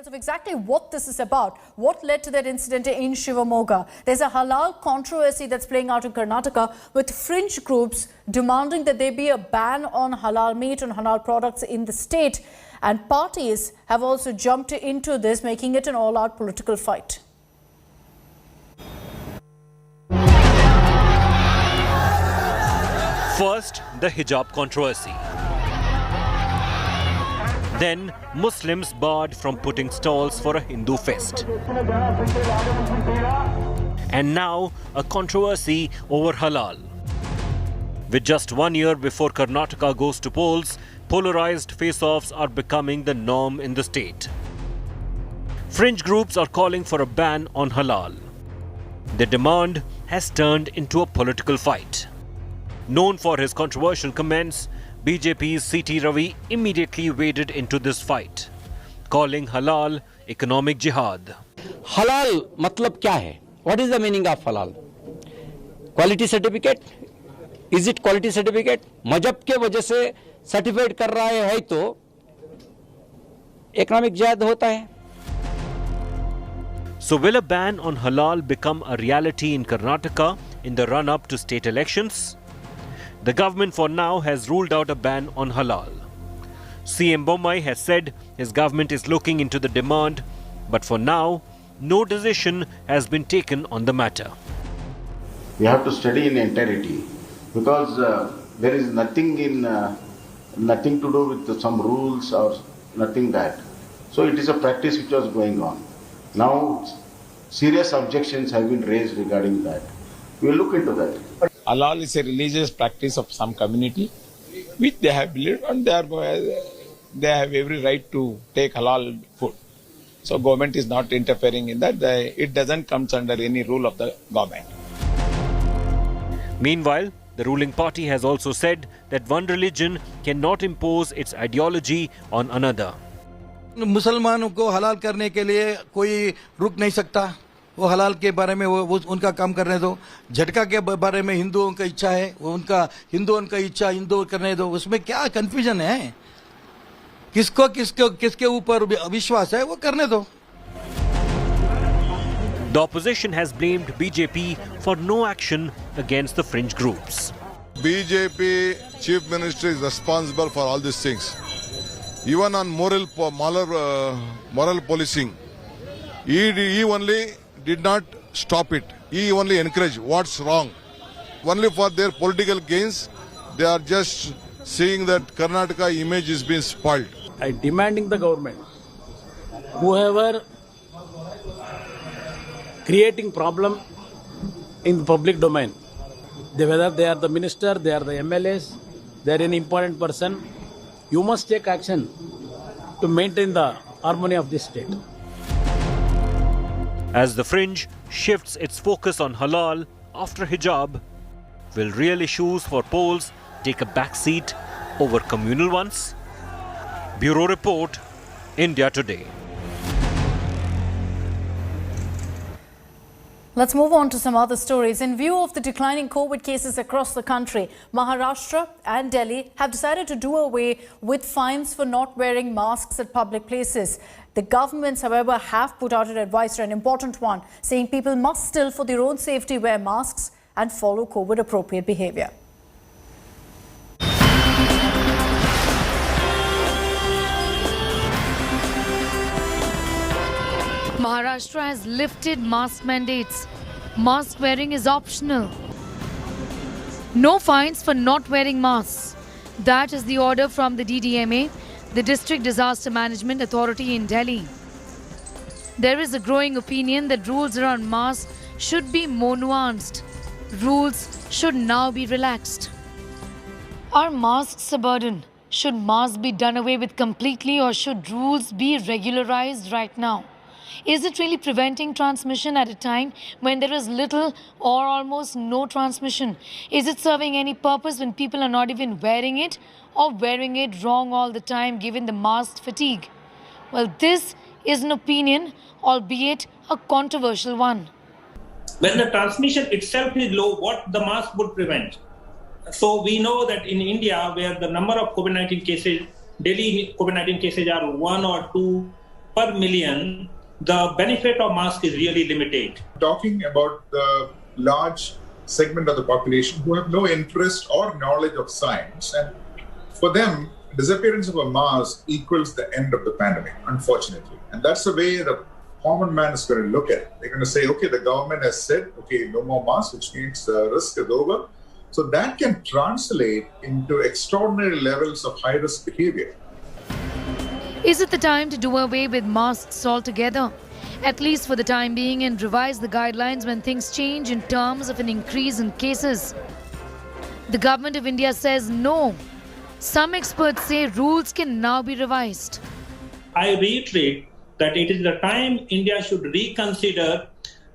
details of exactly what this is about. What led to that incident in Shivamoga? There's a halal controversy that's playing out in Karnataka with fringe groups demanding that there be a ban on halal meat and halal products in the state. And parties have also jumped into this, making it an all-out political fight. First, the hijab controversy. Then, Muslims barred from putting stalls for a Hindu fest. And now, a controversy over halal. With just 1 year before Karnataka goes to polls, polarized face-offs are becoming the norm in the state. Fringe groups are calling for a ban on halal. The demand has turned into a political fight. Known for his controversial comments, BJP's C.T. Ravi immediately waded into this fight, calling halal economic jihad. Halal matlab kya hai? What is the meaning of halal? Quality certificate? Is it quality certificate? मजहब के वजह से certified कर रहा है तो economic jihad होता है. So will a ban on halal become a reality in Karnataka in the run-up to state elections? The government for now has ruled out a ban on halal. CM Bommai has said his government is looking into the demand, but for now, no decision has been taken on the matter. We have to study in entirety because there is nothing to do with some rules or nothing that. So it is a practice which was going on. Now, serious objections have been raised regarding that. We will look into that. Halal is a religious practice of some community, which they have believed, and they have every right to take halal food. So government is not interfering in that. It doesn't come under any rule of the government. Meanwhile, the ruling party has also said that one religion cannot impose its ideology on another. मुसलमानों को हलाल करने के लिए कोई रुक नहीं सकता. वो हलाल के बारे में वो उनका काम करने दो. झटका के बारे में हिंदुओं की इच्छा है, वो उनका हिंदुओं की इच्छा हिंदू करने दो. उसमें क्या कंफ्यूजन है? किसके ऊपर विश्वास है वो करने दो. The opposition has blamed BJP for no action against the fringe groups. BJP chief minister is responsible for all these things. Even on moral policing, he only did not stop it. He only encouraged what's wrong. Only for their political gains, they are just seeing that Karnataka image is being spoiled. I demanding the government, whoever creating problem in the public domain, whether they are the minister, they are the MLAs, they are an important person, you must take action to maintain the harmony of this state. As the fringe shifts its focus on halal after hijab, will real issues for polls take a backseat over communal ones? Bureau Report, India Today. Let's move on to some other stories. In view of the declining COVID cases across the country, Maharashtra and Delhi have decided to do away with fines for not wearing masks at public places. The governments, however, have put out an advisory, an important one, saying people must still, for their own safety, wear masks and follow COVID-appropriate behavior. Maharashtra has lifted mask mandates. Mask wearing is optional. No fines for not wearing masks. That is the order from the DDMA, the District Disaster Management Authority in Delhi. There is a growing opinion that rules around masks should be more nuanced. Rules should now be relaxed. Are masks a burden? Should masks be done away with completely, or should rules be regularized right now? Is it really preventing transmission at a time when there is little or almost no transmission? Is it serving any purpose when people are not even wearing it, or wearing it wrong all the time given the mask fatigue? Well, this is an opinion, albeit a controversial one. When the transmission itself is low, what the mask would prevent? So we know that in India, where the number of COVID-19 cases, daily COVID-19 cases are 1 or 2 per million, the benefit of mask is really limited. Talking about the large segment of the population who have no interest or knowledge of science, and for them, disappearance of a mask equals the end of the pandemic, unfortunately. And that's the way the common man is going to look at it. They're going to say, okay, the government has said, okay, no more masks, which means the risk is over. So that can translate into extraordinary levels of high-risk behavior. Is it the time to do away with masks altogether? At least for the time being, and revise the guidelines when things change in terms of an increase in cases? The government of India says no. Some experts say rules can now be revised. I reiterate that it is the time India should reconsider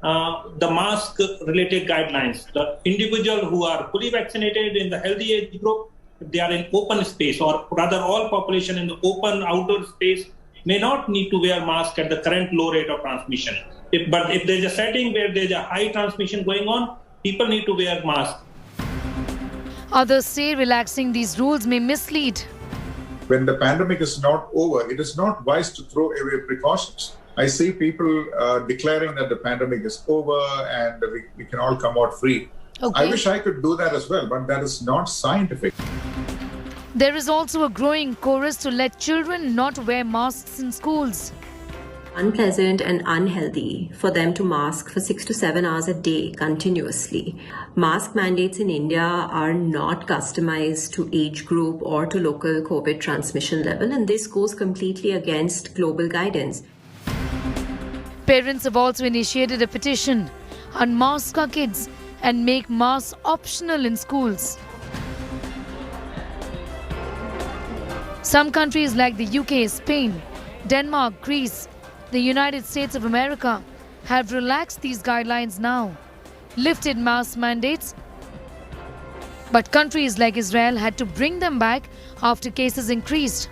the mask-related guidelines. The individual who are fully vaccinated in the healthy age group, if they are in open space, or rather all population in the open outdoor space, may not need to wear mask at the current low rate of transmission. But if there's a setting where there's a high transmission going on, people need to wear mask. Others say relaxing these rules may mislead. When the pandemic is not over, it is not wise to throw away precautions. I see people declaring that the pandemic is over and we can all come out free. Okay. I wish I could do that as well, but that is not scientific. There is also a growing chorus to let children not wear masks in schools. Unpleasant and unhealthy for them to mask for 6 to 7 hours a day continuously. Mask mandates in India are not customized to age group or to local COVID transmission level, and this goes completely against global guidance. Parents have also initiated a petition, unmask our kids and make masks optional in schools. Some countries like the UK, Spain, Denmark, Greece, the United States of America have relaxed these guidelines now, lifted mask mandates, but countries like Israel had to bring them back after cases increased.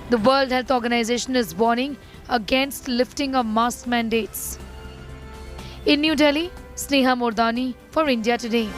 The World Health Organization is warning against lifting of mask mandates. In New Delhi, Sneha Mordani for India Today.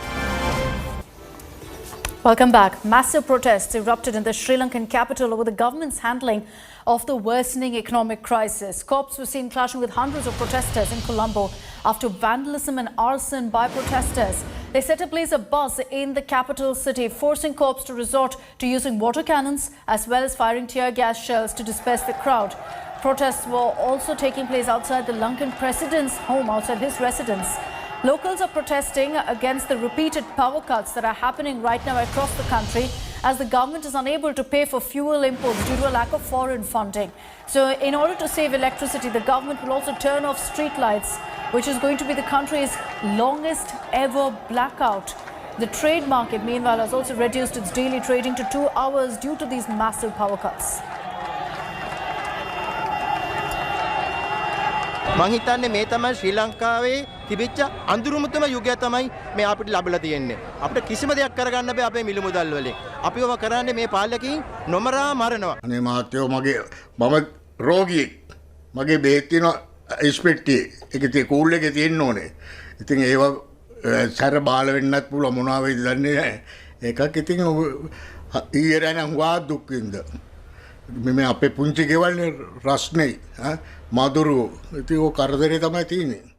Welcome back. Massive protests erupted in the Sri Lankan capital over the government's handling of the worsening economic crisis. Cops were seen clashing with hundreds of protesters in Colombo after vandalism and arson by protesters. They set ablaze a bus in the capital city, forcing cops to resort to using water cannons as well as firing tear gas shells to disperse the crowd. Protests were also taking place outside the Lankan president's home, outside his residence. Locals are protesting against the repeated power cuts that are happening right now across the country as the government is unable to pay for fuel imports due to a lack of foreign funding. So in order to save electricity, the government will also turn off street lights, which is going to be the country's longest ever blackout. The trade market, meanwhile, has also reduced its daily trading to 2 hours due to these massive power cuts. මං හිතන්නේ මේ තමයි ශ්‍රී ලංකාවේ තිබිච්ච අඳුරුමුතම යුගය තමයි මේ අපිට ලැබලා තියෙන්නේ. අපිට කිසිම දෙයක් කරගන්න බෑ අපේ මිල මුදල් වලින්. අපි ඔව කරන්නේ මේ පාලකයන් නොමරා මරනවා. අනේ මහත්තයෝ මම රෝගියෙක්. මගේ බෙහෙත් තියෙන ඉස්පෙට්ටියේ. ඒකේ තියෙ කූල් එකේ තියෙන්න ඕනේ. ඉතින් ඒව සැර බාල වෙන්නත් පුළුවන් මොනවා වෙයිද දන්නේ නැහැ. ඒකක් ඉතින් ඊයර යන හුවා දුක් විඳ. මේ අපේ පුංචි ගෙවල්නේ රස්නේ මදුරු ඉතින් ඔය කරදරේ තමයි තියෙන්නේ.